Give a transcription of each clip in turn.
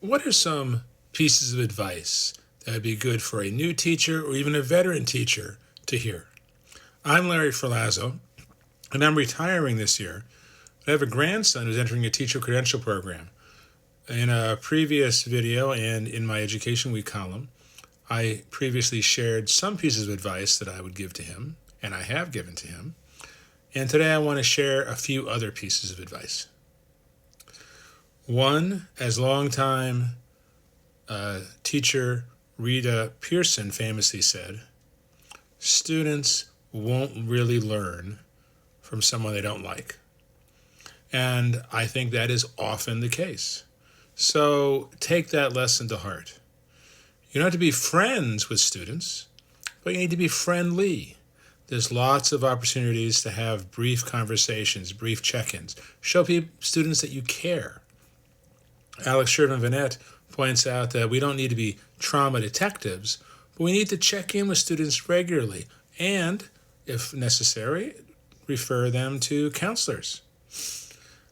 What are some pieces of advice that would be good for a new teacher or even a veteran teacher to hear? I'm Larry Ferlazzo, and I'm retiring this year. I have a grandson who's entering a teacher credential program. In a previous video and in my Education Week column, I previously shared some pieces of advice that I would give to him, and I have given to him. And today I want to share a few other pieces of advice. One, as longtime teacher Rita Pearson famously said, students won't really learn from someone they don't like. And I think that is often the case. So take that lesson to heart. You don't have to be friends with students, but you need to be friendly. There's lots of opportunities to have brief conversations, brief check-ins. Show students that you care. Alex Shervin-Vinet points out that we don't need to be trauma detectives, but we need to check in with students regularly and, if necessary, refer them to counselors.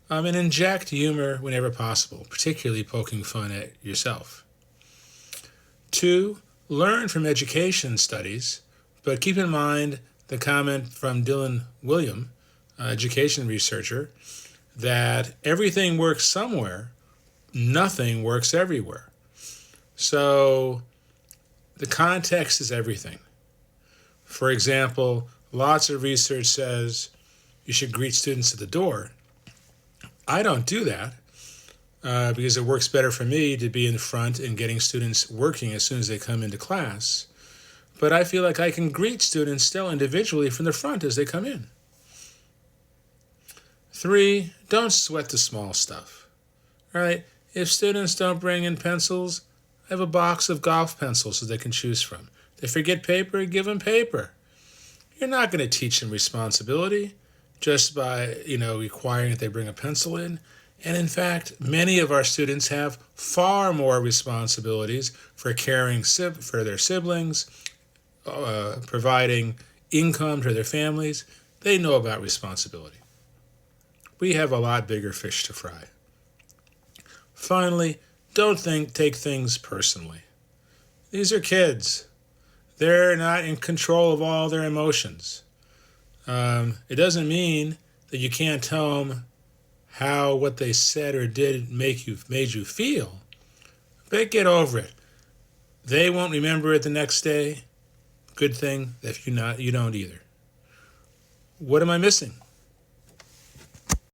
And inject humor whenever possible, particularly poking fun at yourself. 2, learn from education studies, but keep in mind the comment from Dylan Wiliam, education researcher, that everything works somewhere, nothing works everywhere. So the context is everything. For example, lots of research says you should greet students at the door. I don't do that because it works better for me to be in front and getting students working as soon as they come into class. But I feel like I can greet students still individually from the front as they come in. 3, don't sweat the small stuff. All right? If students don't bring in pencils, I have a box of golf pencils that they can choose from. If they forget paper, give them paper. You're not going to teach them responsibility just by, requiring that they bring a pencil in. And in fact, many of our students have far more responsibilities for caring for their siblings, providing income to their families. They know about responsibility. We have a lot bigger fish to fry. Finally, don't take things personally. These are kids. They're not in control of all their emotions. It doesn't mean that you can't tell them how what they said or did made you feel, but get over it. They won't remember it the next day. Good thing that you don't either. What am I missing?